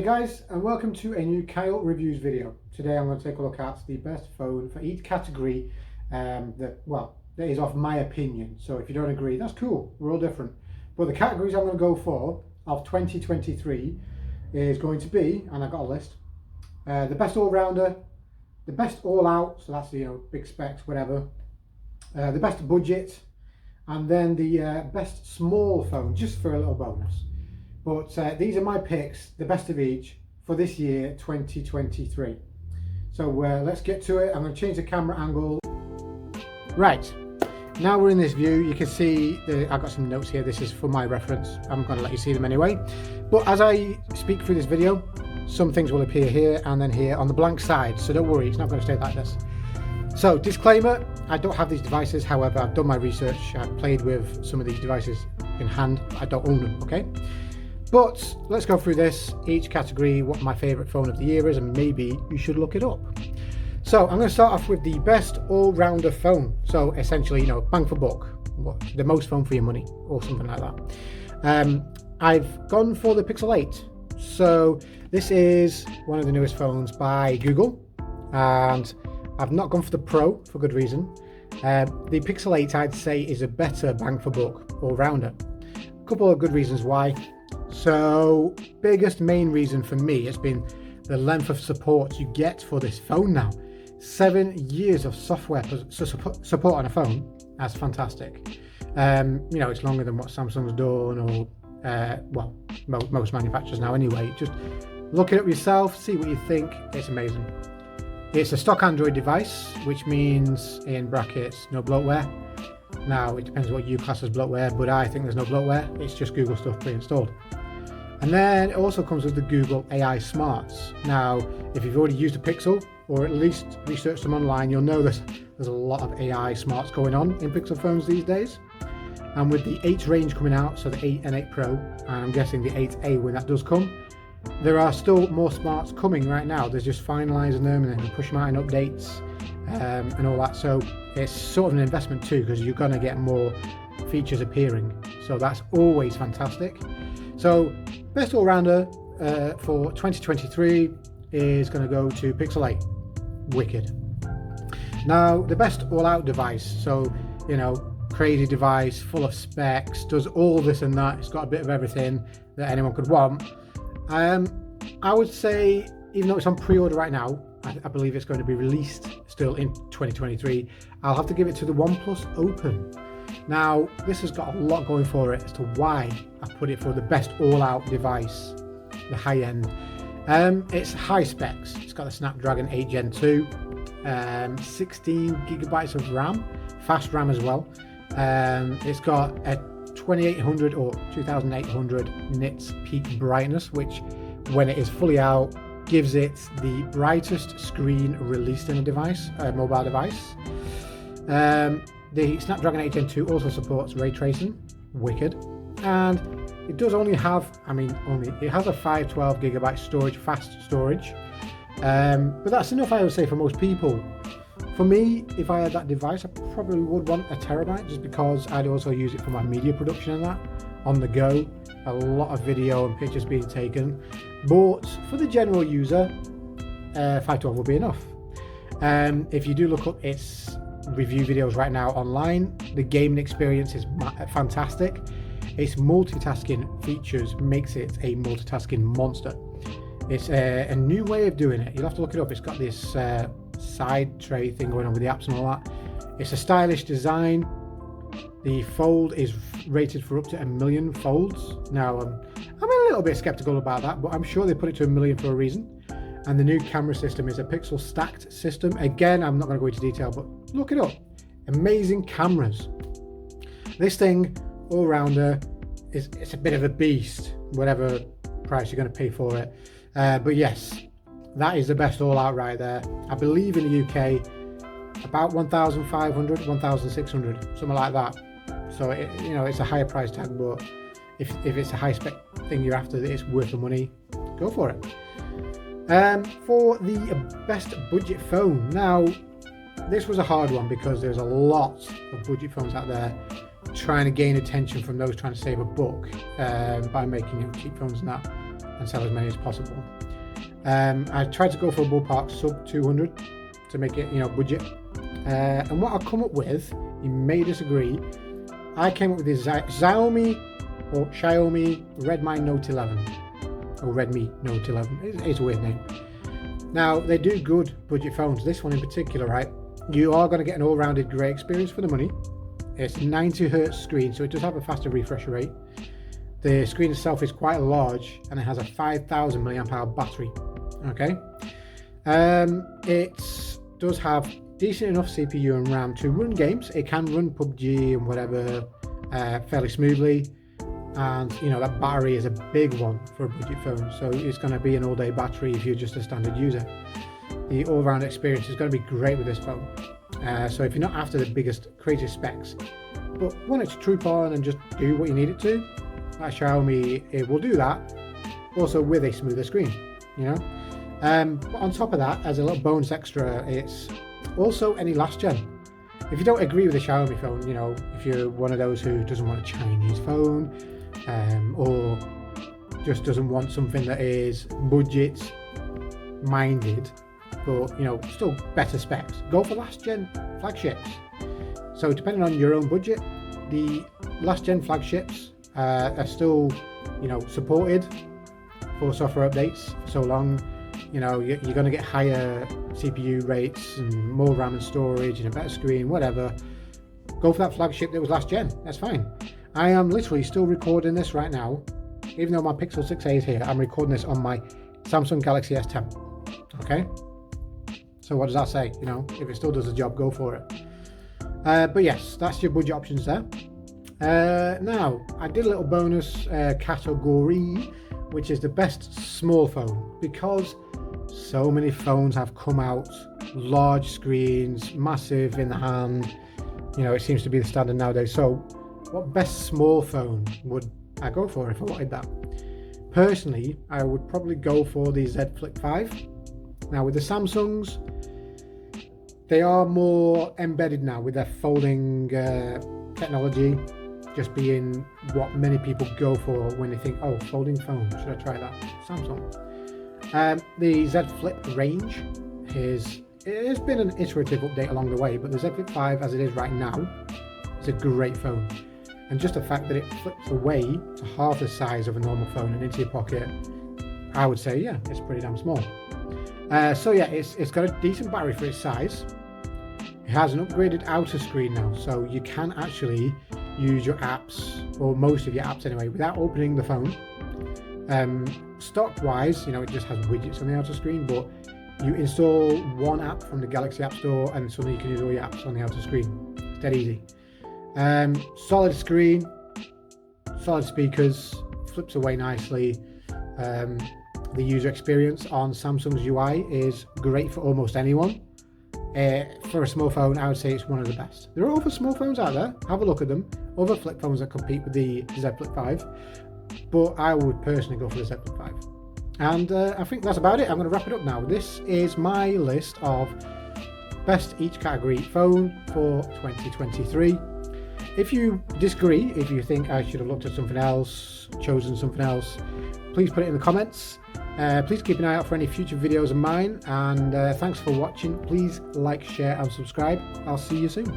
Hey guys, and welcome to a new Kyle Reviews video. Today I'm going to take a look at the best phone for each category that is off my opinion. So if you don't agree, that's cool, we're all different. But the categories I'm going to go for of 2023 is going to be, and I've got a list, the best all-rounder, the best all-out, so that's big specs, whatever, the best budget, and then the best small phone, just for a little bonus. But these are my picks, the best of each for this year, 2023. So let's get to it. I'm going to change the camera angle. Right, now we're in this view. You can see, I've got some notes here. This is for my reference. I'm going to let you see them anyway. But as I speak through this video, some things will appear here and then here on the blank side. So don't worry, it's not going to stay like this. So disclaimer, I don't have these devices. However, I've done my research. I've played with some of these devices in hand. I don't own them, okay? But let's go through this, each category, what my favourite phone of the year is, and maybe you should look it up. So I'm going to start off with the best all-rounder phone. So essentially, bang for buck, the most phone for your money, or something like that. I've gone for the Pixel 8. So this is one of the newest phones by Google, and I've not gone for the Pro for good reason. The Pixel 8, I'd say, is a better bang for buck all-rounder. A couple of good reasons why. So biggest main reason for me has been the length of support you get for this phone now. 7 years of software support on a phone. That's fantastic. It's longer than what Samsung's done, or most manufacturers now anyway. Just look it up yourself, see what you think. It's amazing. It's a stock Android device, which means, in brackets, no bloatware. Now it depends what you class as bloatware, but I think there's no bloatware. It's just Google stuff pre-installed. And then it also comes with the Google AI Smarts. Now, if you've already used a Pixel, or at least researched them online, you'll know there's a lot of AI Smarts going on in Pixel phones these days. And with the 8 range coming out, so the 8 and 8 Pro, and I'm guessing the 8A when that does come, there are still more Smarts coming right now. There's just finalising them and then push them out in updates and all that. So it's sort of an investment too, because you're going to get more features appearing. So that's always fantastic. So best all-rounder for 2023 is going to go to Pixel 8. Wicked. Now the best all-out device, so crazy device, full of specs, does all this and that. It's got a bit of everything that anyone could want. I would say, even though it's on pre-order right now, I believe it's going to be released still in 2023, I'll have to give it to the OnePlus Open. Now, this has got a lot going for it as to why I put it for the best all-out device, the high-end. It's high specs. It's got the Snapdragon 8 Gen 2, 16 gigabytes of RAM, fast RAM as well. It's got a 2800 or 2800 nits peak brightness, which when it is fully out gives it the brightest screen released in a device, a mobile device. The Snapdragon 8 Gen 2 also supports ray tracing, wicked, and it does only have, it has a 512 gigabyte storage, fast storage, but that's enough, I would say, for most people. For me, if I had that device, I probably would want a terabyte, just because I'd also use it for my media production and that, on the go, a lot of video and pictures being taken. But for the general user, 512 will be enough. If you do look up its review videos right now online, the gaming experience is fantastic. Its multitasking features makes it a multitasking monster. It's a new way of doing it. You'll have to look it up. It's got this side tray thing going on with the apps and all that. It's a stylish design. The fold is rated for up to 1 million folds. Now I'm a little bit skeptical about that, but I'm sure they put it to 1 million for a reason. And the new camera system is a pixel stacked system. Again, I'm not going to go into detail, but look it up. Amazing cameras. This thing, all-rounder, it's a bit of a beast, whatever price you're going to pay for it. But yes, that is the best all-out right there. I believe in the UK, about 1,500, 1,600, something like that. So it's a higher price tag, but if it's a high spec thing you're after, it's worth the money, go for it. For the best budget phone, now this was a hard one because there's a lot of budget phones out there trying to gain attention from those trying to save a buck by making cheap phones and that. and sell as many as possible. I tried to go for a ballpark sub 200 to make it, budget. And what I've come up with, you may disagree, I came up with this Xiaomi Redmi Note 11, or Redmi Note 11. It's a weird name. Now, they do good budget phones. This one in particular, right? You are going to get an all-rounded great experience for the money. It's 90Hz screen, so it does have a faster refresh rate. The screen itself is quite large, and it has a 5,000 mAh battery. Okay, it does have decent enough CPU and RAM to run games. It can run PUBG and whatever fairly smoothly, and that battery is a big one for a budget phone, so it's going to be an all-day battery if you're just a standard user. The all-round experience is going to be great with this phone. So if you're not after the biggest, craziest specs, but want it to troop on and just do what you need it to, that Xiaomi, it will do that, also with a smoother screen, But on top of that, as a little bonus extra, it's also any last gen. If you don't agree with the Xiaomi phone, if you're one of those who doesn't want a Chinese phone, or just doesn't want something that is budget minded, but still better specs, go for last gen flagships. So depending on your own budget, the last gen flagships are still supported for software updates for so long. You're going to get higher CPU rates and more RAM and storage and a better screen, whatever. Go for that flagship that was last gen. That's fine. I am literally still recording this right now, even though my Pixel 6a is here. I'm recording this on my Samsung Galaxy S10. Okay. So what does that say? If it still does the job, go for it. But yes, that's your budget options there. Now, I did a little bonus category, which is the best small phone, because so many phones have come out, large screens, massive in the hand. It seems to be the standard nowadays. So what best small phone would I go for if I wanted that? Personally, I would probably go for the Z Flip 5. Now with the Samsungs, they are more embedded now with their folding technology, just being what many people go for when they think, oh, folding phone, should I try that? Samsung. The Z Flip range it has been an iterative update along the way, but the Z Flip 5 as it is right now is a great phone. And just the fact that it flips away to half the size of a normal phone and into your pocket, I would say, yeah, it's pretty damn small. So yeah, it's got a decent battery for its size. It has an upgraded outer screen now, so you can actually use your apps, or most of your apps anyway, without opening the phone. Stock wise, it just has widgets on the outer screen, but you install one app from the Galaxy App Store and suddenly you can use all your apps on the outer screen. It's dead easy. Solid screen, solid speakers, flips away nicely. The user experience on Samsung's UI is great for almost anyone. For a small phone, I would say it's one of the best. There are other small phones out there, have a look at them, other flip phones that compete with the Z Flip 5, but I would personally go for the Z Flip 5. And I think that's about it. I'm going to wrap it up now. This is my list of best each category phone for 2023. If you disagree, if you think I should have looked at something else, chosen something else, please put it in the comments. Please keep an eye out for any future videos of mine, and thanks for watching. Please like, share and subscribe. I'll see you soon.